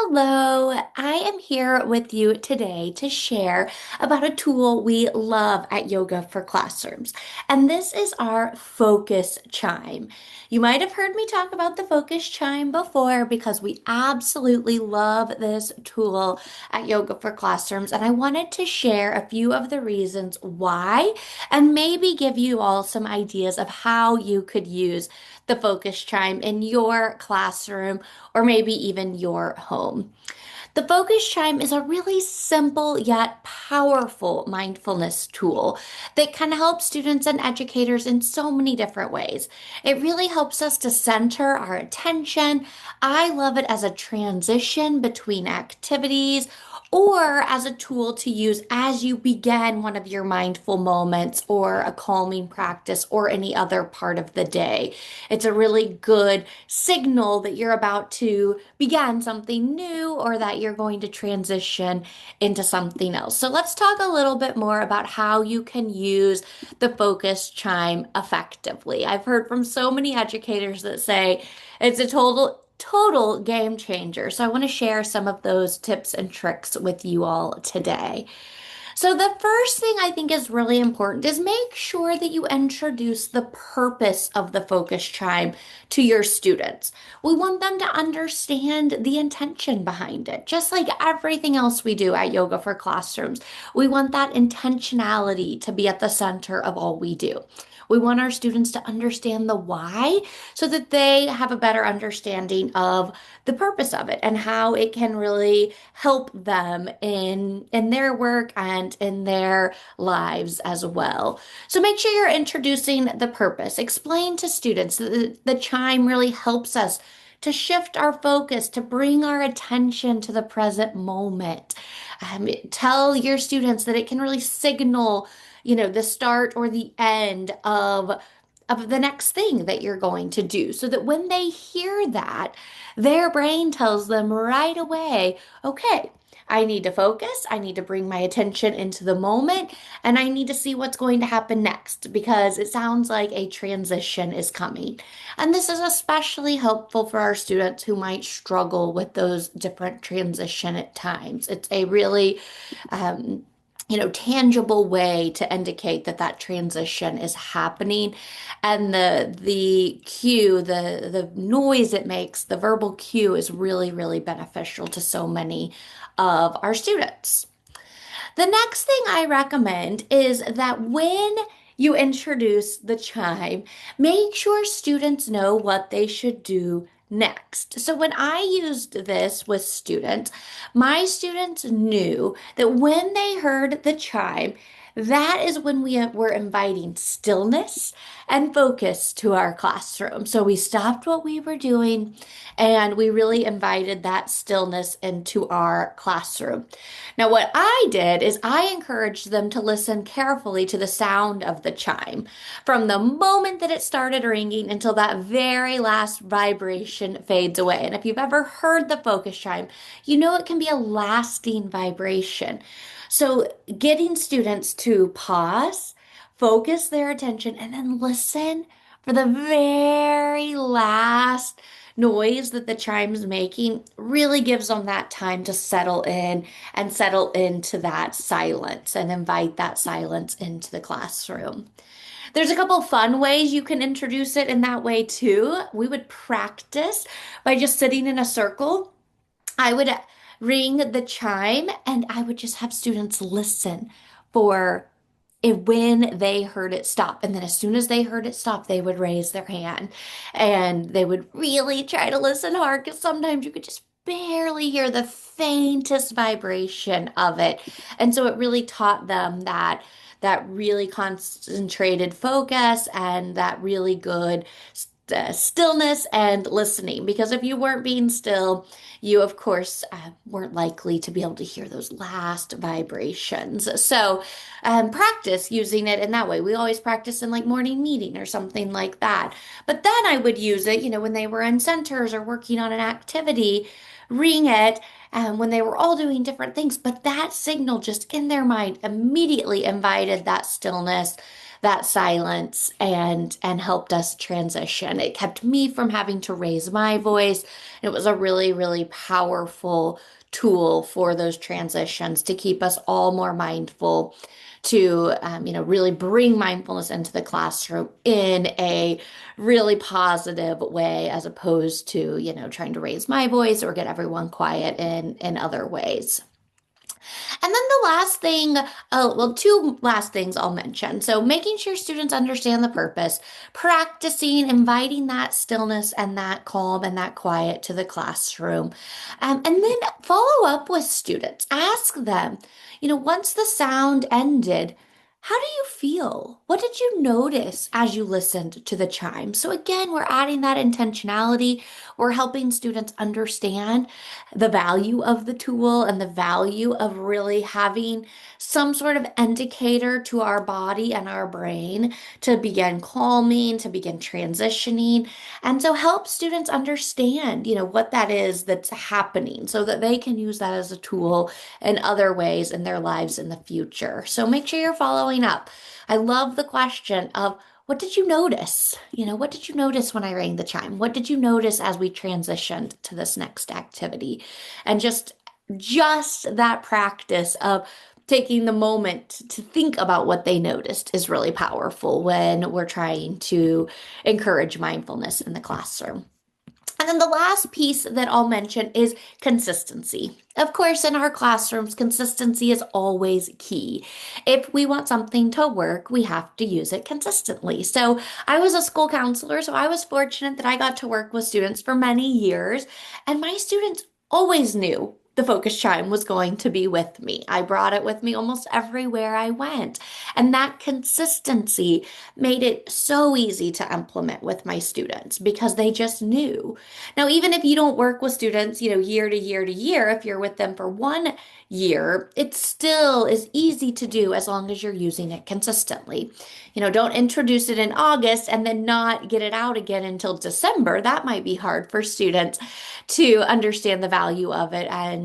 Hello, I am here with you today to share about a tool we love at Yoga for Classrooms, and this is our Focus Chime. You might have heard me talk about the Focus Chime before because we absolutely love this tool at Yoga for Classrooms, and I wanted to share a few of the reasons why and maybe give you all some ideas of how you could use the Focus Chime in your classroom or maybe even your home. The Focus Chime is a really simple yet powerful mindfulness tool that can help students and educators in so many different ways. It really helps us to center our attention. I love it as a transition between activities or as a tool to use as you begin one of your mindful moments or a calming practice or any other part of the day. It's a really good signal that you're about to begin something new or that you're going to transition into something else. So let's talk a little bit more about how you can use the focus chime effectively. I've heard from so many educators that say it's a total game changer. So I want to share some of those tips and tricks with you all today. So, the first thing I think is really important is make sure that you introduce the purpose of the focus chime to your students. We want them to understand the intention behind it, just like everything else we do at Yoga for Classrooms. We want that intentionality to be at the center of all we do. We want our students to understand the why so that they have a better understanding of the purpose of it and how it can really help them in their work and in their lives as well. So make sure you're introducing the purpose. Explain to students that the chime really helps us to shift our focus, to bring our attention to the present moment. Tell your students that it can really signal, the start or the end of the next thing that you're going to do, so that when they hear that, their brain tells them right away, okay, I need to focus, I need to bring my attention into the moment, and I need to see what's going to happen next because it sounds like a transition is coming. And this is especially helpful for our students who might struggle with those different transition at times. It's a really tangible way to indicate that that transition is happening, and the cue, the noise it makes, the verbal cue is really, really beneficial to so many of our students. The next thing I recommend is that when you introduce the chime, make sure students know what they should do next. So when I used this with students, my students knew that when they heard the chime, that is when we were inviting stillness and focus to our classroom. So we stopped what we were doing and we really invited that stillness into our classroom. Now, what I did is I encouraged them to listen carefully to the sound of the chime from the moment that it started ringing until that very last vibration fades away. And if you've ever heard the focus chime, you know it can be a lasting vibration. So, getting students to pause, focus their attention, and then listen for the very last noise that the chime's making really gives them that time to settle in and settle into that silence and invite that silence into the classroom. There's a couple fun ways you can introduce it in that way too. We would practice by just sitting in a circle. I would ring the chime and I would just have students listen for when they heard it stop. And then as soon as they heard it stop, they would raise their hand and they would really try to listen hard because sometimes you could just barely hear the faintest vibration of it. And so it really taught them that really concentrated focus and that really good stillness and listening. Because if you weren't being still, you of course weren't likely to be able to hear those last vibrations. So practice using it in that way. We always practice in like morning meeting or something like that. But then I would use it, when they were in centers or working on an activity, ring it when they were all doing different things. But that signal just in their mind immediately invited that stillness, that silence, and helped us transition. It kept me from having to raise my voice. It was a really, really powerful tool for those transitions to keep us all more mindful, to really bring mindfulness into the classroom in a really positive way, as opposed to trying to raise my voice or get everyone quiet in other ways. And then the last thing, well, two last things I'll mention. So making sure students understand the purpose, practicing, inviting that stillness and that calm and that quiet to the classroom. And then follow up with students. Ask them, once the sound ended, how do you feel? What did you notice as you listened to the chime? So again, we're adding that intentionality. We're helping students understand the value of the tool and the value of really having some sort of indicator to our body and our brain to begin calming, to begin transitioning. And so help students understand, what that is that's happening so that they can use that as a tool in other ways in their lives in the future. So make sure you're following up. I love the question of, what did you notice? What did you notice when I rang the chime? What did you notice as we transitioned to this next activity? And just that practice of taking the moment to think about what they noticed is really powerful when we're trying to encourage mindfulness in the classroom. And then the last piece that I'll mention is consistency. Of course, in our classrooms, consistency is always key. If we want something to work, we have to use it consistently. So I was a school counselor, so I was fortunate that I got to work with students for many years, and my students always knew the focus chime was going to be with me. I brought it with me almost everywhere I went. And that consistency made it so easy to implement with my students because they just knew. Now, even if you don't work with students, year to year to year, if you're with them for 1 year, it still is easy to do as long as you're using it consistently. Don't introduce it in August and then not get it out again until December. That might be hard for students to understand the value of it and,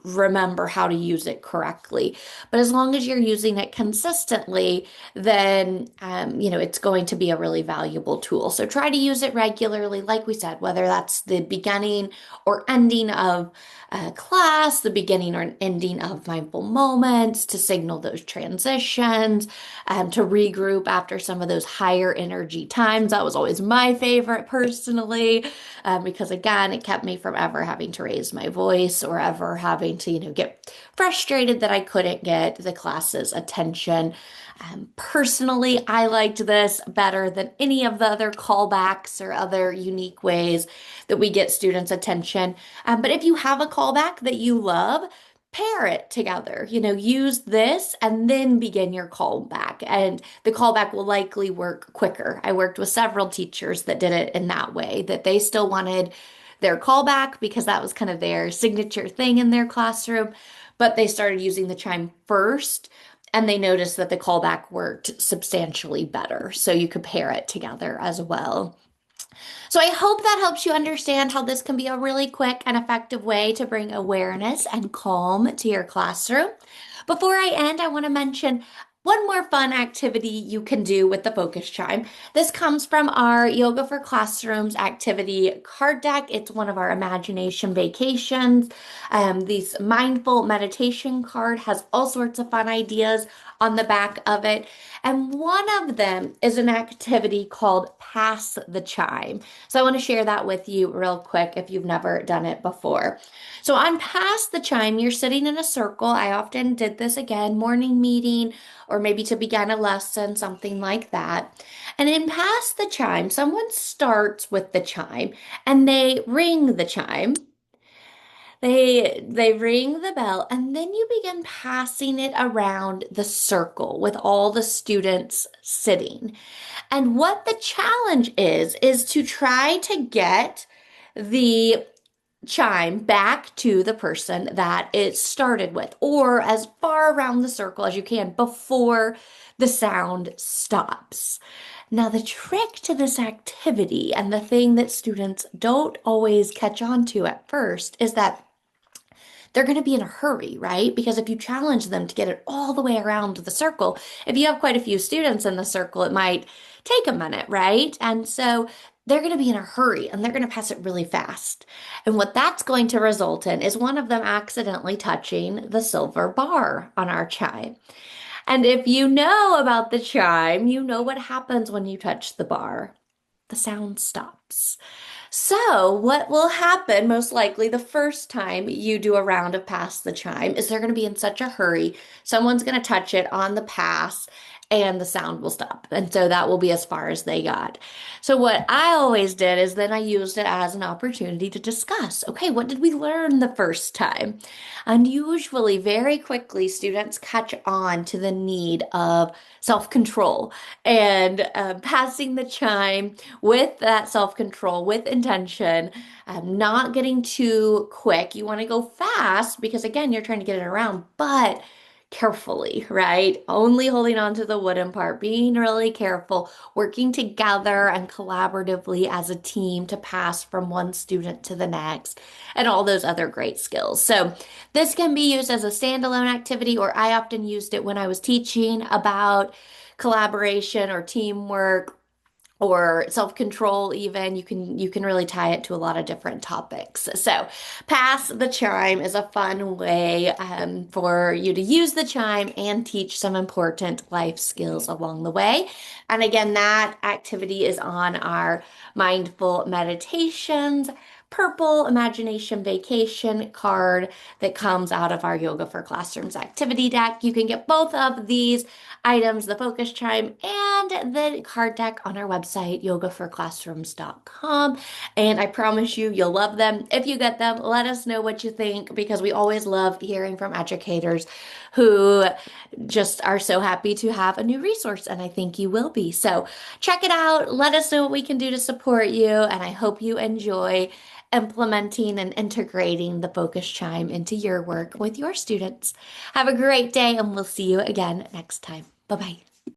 remember how to use it correctly. But as long as you're using it consistently, then, it's going to be a really valuable tool. So try to use it regularly, like we said, whether that's the beginning or ending of class, the beginning or ending of mindful moments to signal those transitions, to regroup after some of those higher energy times. That was always my favorite personally, because again, it kept me from ever having to raise my voice or ever having to, get frustrated that I couldn't get the class's attention. Personally, I liked this better than any of the other callbacks or other unique ways that we get students' attention. But if you have a callback that you love, pair it together. Use this and then begin your callback. And the callback will likely work quicker. I worked with several teachers that did it in that way, that they still wanted their callback because that was kind of their signature thing in their classroom. But they started using the chime first and they noticed that the callback worked substantially better. So you could pair it together as well. So I hope that helps you understand how this can be a really quick and effective way to bring awareness and calm to your classroom. Before I end, I want to mention one more fun activity you can do with the focus chime. This comes from our Yoga for Classrooms activity card deck. It's one of our imagination vacations. This mindful meditation card has all sorts of fun ideas on the back of it. And one of them is an activity called Pass the Chime. So I want to share that with you real quick if you've never done it before. So on Pass the Chime, you're sitting in a circle. I often did this again, morning meeting, or maybe to begin a lesson, something like that. And in Pass the Chime, someone starts with the chime and they ring the chime. They ring the bell and then you begin passing it around the circle with all the students sitting. And what the challenge is to try to get the chime back to the person that it started with, or as far around the circle as you can before the sound stops. Now, the trick to this activity and the thing that students don't always catch on to at first is that they're going to be in a hurry, right? Because if you challenge them to get it all the way around the circle, if you have quite a few students in the circle, it might take a minute, right? And so they're going to be in a hurry and they're going to pass it really fast. And what that's going to result in is one of them accidentally touching the silver bar on our chime. And if you know about the chime, you know what happens when you touch the bar. The sound stops. So, what will happen most likely the first time you do a round of Pass the Chime is they're going to be in such a hurry. Someone's going to touch it on the pass and the sound will stop. And so that will be as far as they got. So, what I always did is then I used it as an opportunity to discuss okay, what did we learn the first time? And usually, very quickly, students catch on to the need of self control and passing the chime with that self control, with intention, not getting too quick. You want to go fast because, again, you're trying to get it around, but carefully, right? Only holding on to the wooden part, being really careful, working together and collaboratively as a team to pass from one student to the next, and all those other great skills. So, this can be used as a standalone activity, or I often used it when I was teaching about collaboration or teamwork or self-control even. You can really tie it to a lot of different topics. So pass the chime is a fun way for you to use the chime and teach some important life skills along the way. And again, that activity is on our mindful meditations purple imagination vacation card that comes out of our yoga for classrooms activity deck. You can get both of these items, the focus chime and the card deck, on our website, yogaforclassrooms.com. And I promise you, you'll love them. If you get them, let us know what you think because we always love hearing from educators who just are so happy to have a new resource. And I think you will be. So check it out. Let us know what we can do to support you. And I hope you enjoy implementing and integrating the focus chime into your work with your students. Have a great day, and we'll see you again next time. Bye bye.